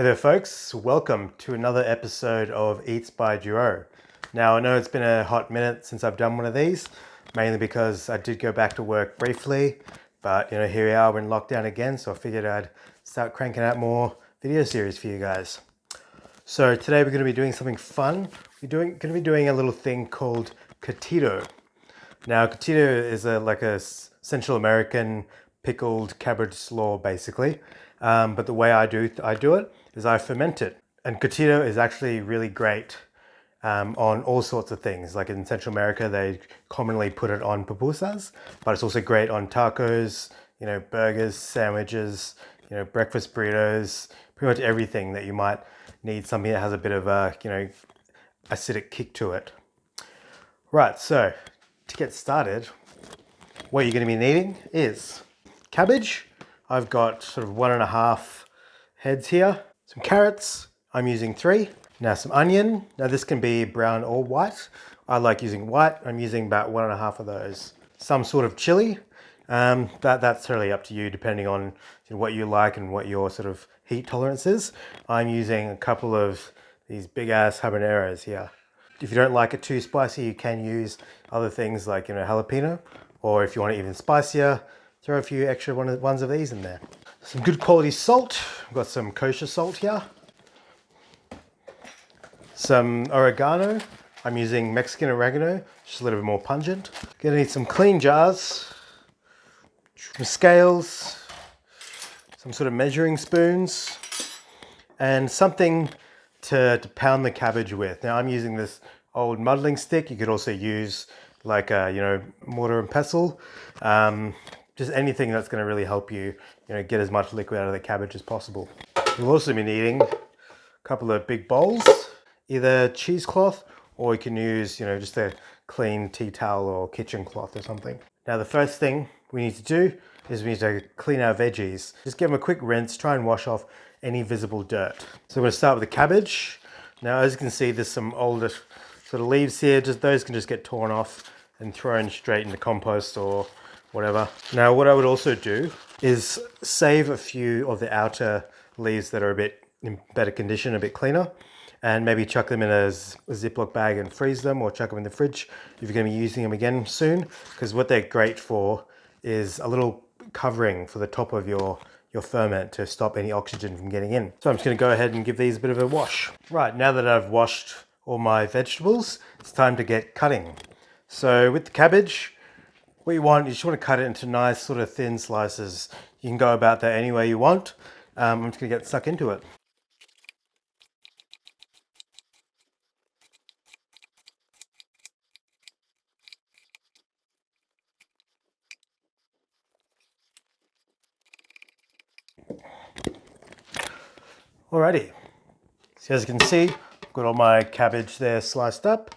Hey there folks, welcome to another episode of Eats by Duo. Now I know it's been a hot minute since I've done one of these, mainly because I did go back to work briefly, but here we are, we're in lockdown again, so I figured I'd start cranking out more video series for you guys. So today we're going to be doing something fun. We're going to be doing a little thing called Curtido. Now Curtido is like a Central American pickled cabbage slaw basically. But the way I do it is I ferment it. And Curtido is actually really great on all sorts of things. Like in Central America, they commonly put it on pupusas, but it's also great on tacos, burgers, sandwiches, breakfast burritos, pretty much everything that you might need something that has a bit of a, acidic kick to it. Right, so to get started, what you're going to be needing is cabbage. I've got sort of 1.5 heads here. Some carrots, I'm using 3. Now some onion, now this can be brown or white. I like using white, I'm using about 1.5 of those. Some sort of chili, that's totally up to you depending on what you like and what your sort of heat tolerance is. I'm using a couple of these big ass habaneros here. If you don't like it too spicy, you can use other things like jalapeno, or if you want it even spicier, throw a few extra ones of these in there. Some good quality salt. I've got some kosher salt here. Some oregano. I'm using Mexican oregano, just a little bit more pungent. Gonna need some clean jars, some scales, some sort of measuring spoons, and something to pound the cabbage with. Now I'm using this old muddling stick. You could also use like a mortar and pestle. Just anything that's going to really help you, get as much liquid out of the cabbage as possible. You'll also be needing a couple of big bowls, either cheesecloth, or you can use, just a clean tea towel or kitchen cloth or something. Now the first thing we need to do is we need to clean our veggies. Just give them a quick rinse, try and wash off any visible dirt. So we're going to start with the cabbage. Now as you can see, there's some older sort of leaves here. Those can just get torn off and thrown straight into compost or whatever. Now what I would also do is save a few of the outer leaves that are a bit in better condition, a bit cleaner, and maybe chuck them in a Ziploc bag and freeze them, or chuck them in the fridge if you're going to be using them again soon, because what they're great for is a little covering for the top of your ferment to stop any oxygen from getting in. So I'm just going to go ahead and give these a bit of a wash. Right, now that I've washed all my vegetables, it's time to get cutting. So with the cabbage, what you just want to cut it into nice sort of thin slices. You can go about that any way you want. I'm just going to get stuck into it. Alrighty, so as you can see, I've got all my cabbage there sliced up,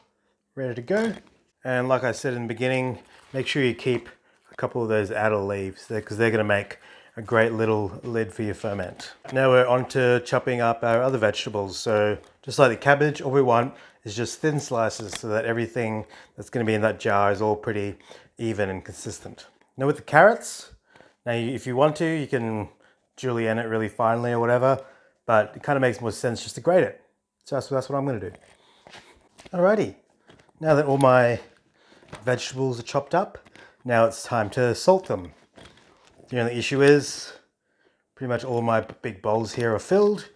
ready to go. And like I said in the beginning, make sure you keep a couple of those outer leaves there, because they're going to make a great little lid for your ferment. Now we're on to chopping up our other vegetables. So just like the cabbage, all we want is just thin slices so that everything that's going to be in that jar is all pretty even and consistent. Now with the carrots, now if you want to, you can julienne it really finely or whatever, but it kind of makes more sense just to grate it. So that's what I'm going to do. Alrighty, now that all my vegetables are chopped up, now it's time to salt them. The only issue is pretty much all my big bowls here are filled,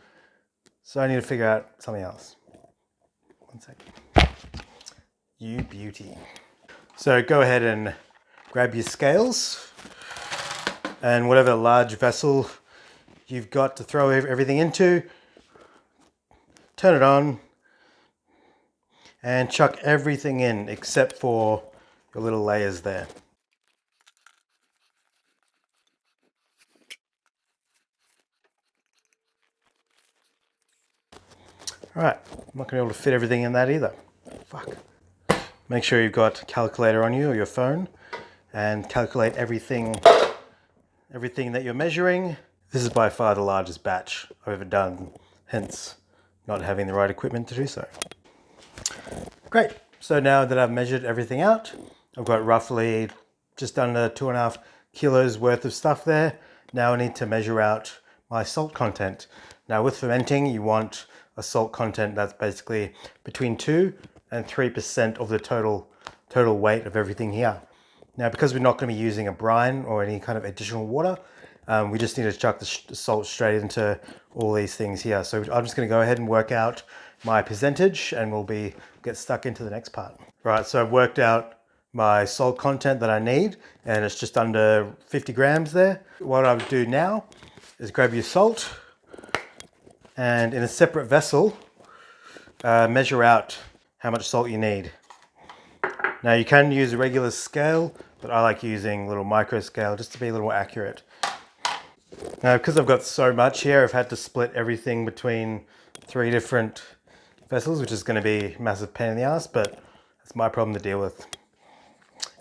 so I need to figure out something else. One second. You beauty. So go ahead and grab your scales and whatever large vessel you've got to throw everything into, turn it on and chuck everything in except for your little layers there. Alright, I'm not going to be able to fit everything in that either. Fuck. Make sure you've got a calculator on you or your phone and calculate everything that you're measuring. This is by far the largest batch I've ever done, hence not having the right equipment to do so. Great, so now that I've measured everything out, I've got roughly just under 2.5 kilos worth of stuff there. Now I need to measure out my salt content. Now with fermenting, you want a salt content that's basically between 2 and 3% of the total weight of everything here. Now, because we're not going to be using a brine or any kind of additional water, we just need to chuck the salt straight into all these things here. So I'm just going to go ahead and work out my percentage, and we'll get stuck into the next part. Right, so I've worked out my salt content that I need, and it's just under 50 grams there. What I would do now is grab your salt, and in a separate vessel, measure out how much salt you need. Now you can use a regular scale, but I like using a little micro scale just to be a little more accurate. Now, because I've got so much here, I've had to split everything between 3 different vessels, which is going to be a massive pain in the ass, but that's my problem to deal with.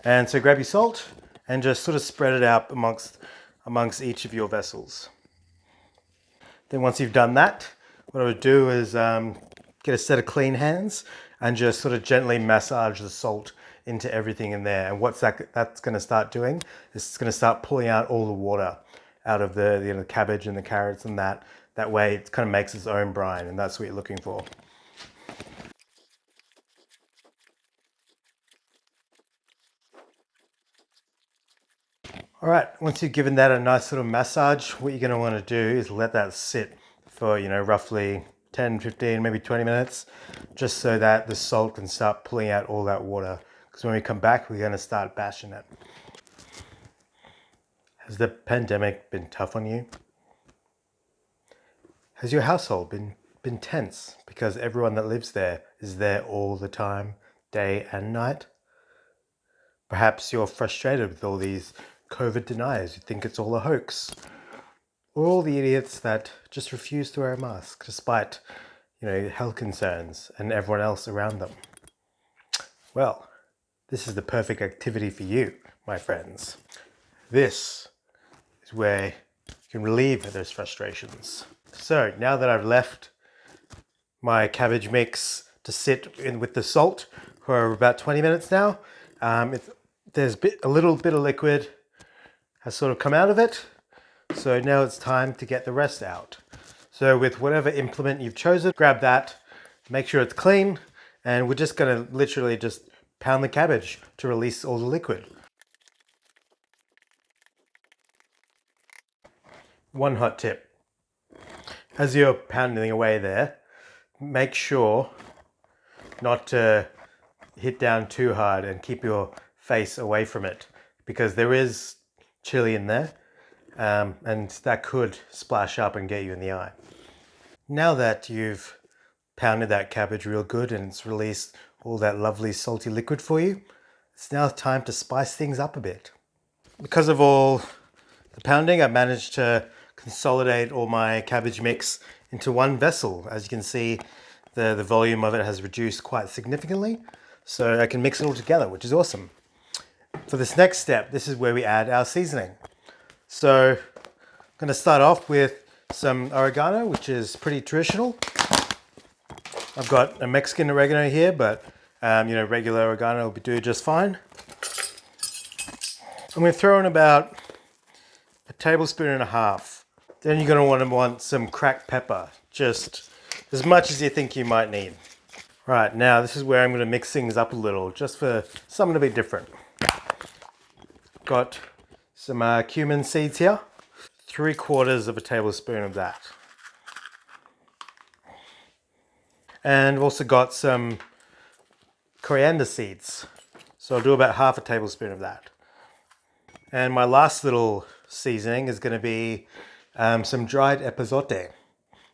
And so grab your salt and just sort of spread it out amongst each of your vessels. Then once you've done that, what I would do is get a set of clean hands and just sort of gently massage the salt into everything in there. And what's that's going to start doing is it's going to start pulling out all the water out of the cabbage and the carrots, and that way it kind of makes its own brine, and that's what you're looking for. All right, once you've given that a nice little massage, what you're going to want to do is let that sit for, roughly 10, 15, maybe 20 minutes, just so that the salt can start pulling out all that water. Because when we come back, we're going to start bashing it. Has the pandemic been tough on you? Has your household been tense because everyone that lives there is there all the time, day and night? Perhaps you're frustrated with all these COVID deniers. You think it's all a hoax. Or all the idiots that just refuse to wear a mask despite, health concerns and everyone else around them. Well, this is the perfect activity for you, my friends. This is where you can relieve those frustrations. So now that I've left my cabbage mix to sit in with the salt for about 20 minutes now, there's a little bit of liquid has sort of come out of it. So now it's time to get the rest out. So with whatever implement you've chosen, grab that, make sure it's clean, and we're just going to literally just pound the cabbage to release all the liquid. One hot tip. As you're pounding away there, make sure not to hit down too hard and keep your face away from it, because there is chili in there, and that could splash up and get you in the eye. Now that you've pounded that cabbage real good and it's released all that lovely salty liquid for you, it's now time to spice things up a bit. Because of all the pounding, I managed to consolidate all my cabbage mix into one vessel. As you can see, the volume of it has reduced quite significantly, so I can mix it all together, which is awesome. For this next step, this is where we add our seasoning. So I'm going to start off with some oregano, which is pretty traditional. I've got a Mexican oregano here, but regular oregano will do just fine. I'm going to throw in about a tablespoon and a half. Then you're going to want some cracked pepper, just as much as you think you might need. Right, now this is where I'm going to mix things up a little, just for something to be different. Got some cumin seeds here, 3/4 of a tablespoon of that. And I've also got some coriander seeds, so I'll do about half a tablespoon of that. And my last little seasoning is going to be some dried epazote.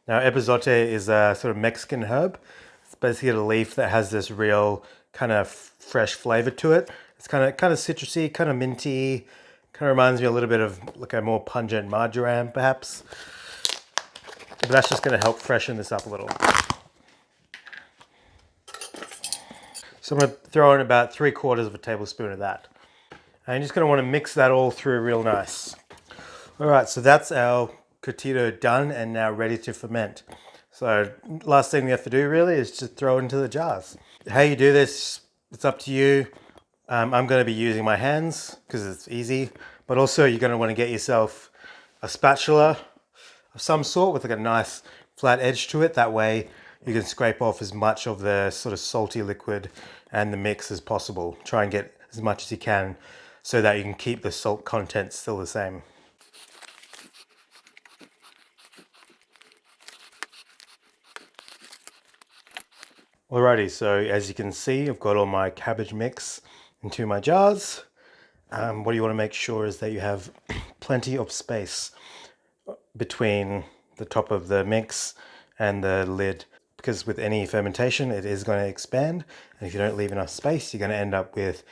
Now, epazote is a sort of Mexican herb. It's basically a leaf that has this real kind of fresh flavor to it. It's kind of citrusy, kind of minty. Kind of reminds me a little bit of like a more pungent marjoram, perhaps. But that's just going to help freshen this up a little. So I'm going to throw in about 3/4 of a tablespoon of that. And you're just going to want to mix that all through real nice. All right, so that's our curtido done and now ready to ferment. So last thing we have to do really is just throw it into the jars. How you do this, it's up to you. I'm going to be using my hands because it's easy, but also you're going to want to get yourself a spatula of some sort with like a nice flat edge to it. That way you can scrape off as much of the sort of salty liquid and the mix as possible. Try and get as much as you can so that you can keep the salt content still the same. Alrighty, so as you can see, I've got all my cabbage mix into my jars. What you want to make sure is that you have plenty of space between the top of the mix and the lid, because with any fermentation it is going to expand, and if you don't leave enough space you're going to end up with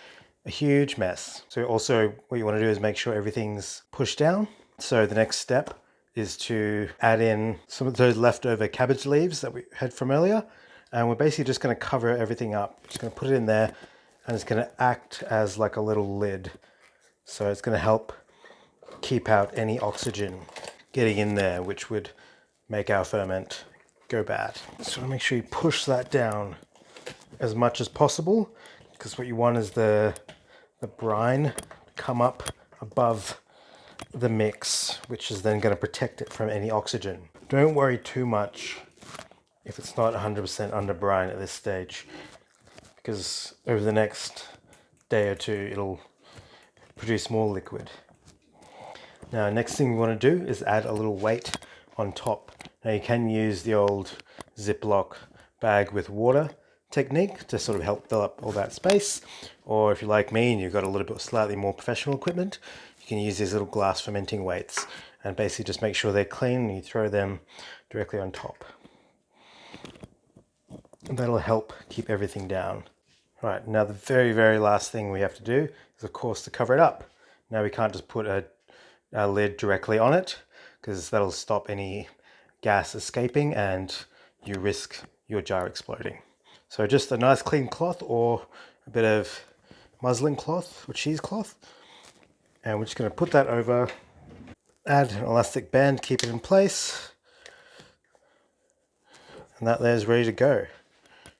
a huge mess. So also what you want to do is make sure everything's pushed down. So the next step is to add in some of those leftover cabbage leaves that we had from earlier, and we're basically just going to cover everything up. Just going to put it in there, and it's going to act as like a little lid. So it's going to help keep out any oxygen getting in there, which would make our ferment go bad. So make sure you push that down as much as possible, because what you want is the brine come up above the mix, which is then going to protect it from any oxygen. Don't worry too much if it's not 100% under brine at this stage, because over the next day or two it'll produce more liquid. Now next thing we want to do is add a little weight on top. Now you can use the old Ziploc bag with water technique to sort of help fill up all that space, or if you're like me and you've got a little bit slightly more professional equipment, you can use these little glass fermenting weights and basically just make sure they're clean and you throw them directly on top. And that'll help keep everything down. All right, now the very last thing we have to do is of course to cover it up. Now we can't just put a lid directly on it, because that'll stop any gas escaping and you risk your jar exploding. So just a nice clean cloth or a bit of muslin cloth or cheesecloth, and we're just going to put that over, add an elastic band, keep it in place, and that there's ready to go.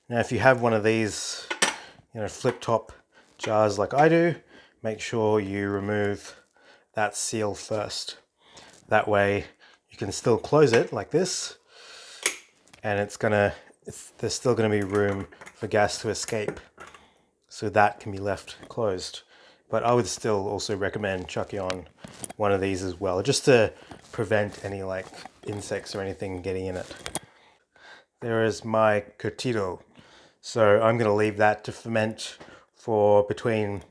Now if you have one of these, flip top jars like I do, make sure you remove that seal first. That way you can still close it like this, and there's still gonna be room for gas to escape, so that can be left closed. But I would still also recommend chucking on one of these as well, just to prevent any like insects or anything getting in it. There is my Curtido. So I'm going to leave that to ferment for between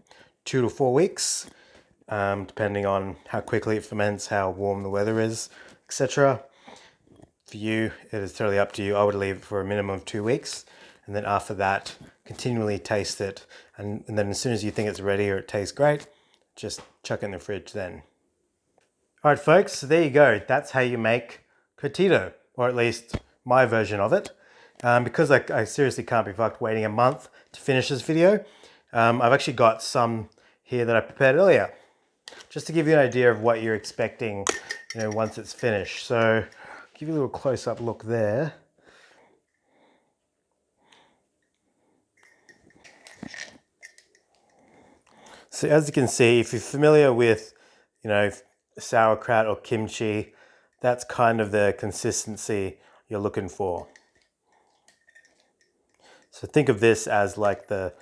2 to 4 weeks, depending on how quickly it ferments, how warm the weather is, etc. For you, it is totally up to you. I would leave it for a minimum of 2 weeks, and then after that, continually taste it. And then as soon as you think it's ready or it tastes great, just chuck it in the fridge then. All right, folks, so there you go. That's how you make Curtido, or at least my version of it. Because I seriously can't be fucked waiting a month to finish this video, I've actually got some here that I prepared earlier, just to give you an idea of what you're expecting, once it's finished. So give you a little close-up look there. So as you can see, if you're familiar with, sauerkraut or kimchi, that's kind of the consistency you're looking for. So think of this as like the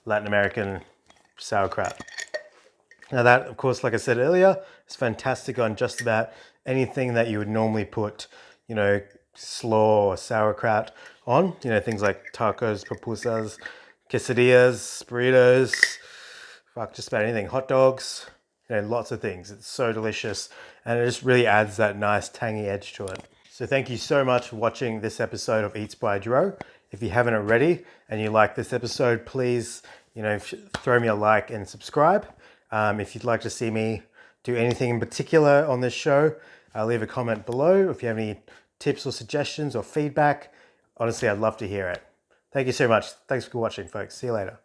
Latin American sauerkraut. Now that, of course, like I said earlier, is fantastic on just about anything that you would normally put, slaw or sauerkraut on. Things like tacos, pupusas, quesadillas, burritos, fuck, just about anything. Hot dogs, lots of things. It's so delicious, and it just really adds that nice tangy edge to it. So thank you so much for watching this episode of Eats by Dro. If you haven't already and you like this episode, please, throw me a like and subscribe. If you'd like to see me do anything in particular on this show, leave a comment below. If you have any tips or suggestions or feedback, honestly, I'd love to hear it. Thank you so much. Thanks for watching, folks. See you later.